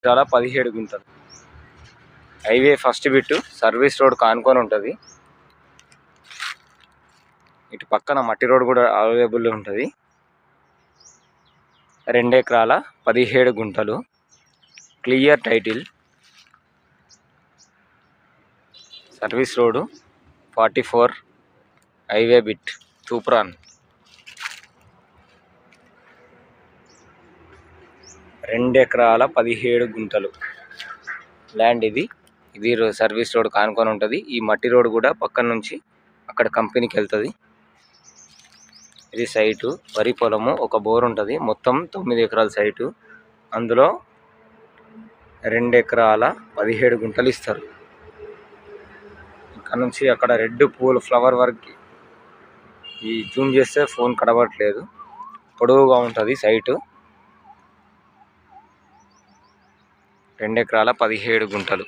చాలా 17 గుంటలు. Highway first bit, service road కానుకొని ఉంటుంది. ఇటు పక్కన మట్టి రోడ్ కూడా అవైలబుల్ ఉంటుంది. 2 ఎకరాల 17 గుంటలు, clear title, service road 44, highway bit, Toopran. 2 ఎకరాల 17 గుంటలు ల్యాండ్ ఇది. సర్వీస్ రోడ్ కానుకొని ఉంటుంది. ఈ మట్టి రోడ్ కూడా పక్కన నుంచి అక్కడ కంపెనీకి వెళ్తుంది. ఇది సైటు, వరి పొలము, ఒక బోర్ ఉంటుంది. మొత్తం 9 ఎకరాల సైటు. అందులో 2 ఎకరాల 17 గుంటలు ఇస్తారు. ఇక్కడ నుంచి అక్కడ రెడ్ పూల్ ఫ్లవర్ వర్క్, ఈ జూమ్ చేస్తే ఫోన్ కనబడట్లేదు, పొడవుగా ఉంటుంది సైటు. 2 ఎకరాల 17 గుంటలు.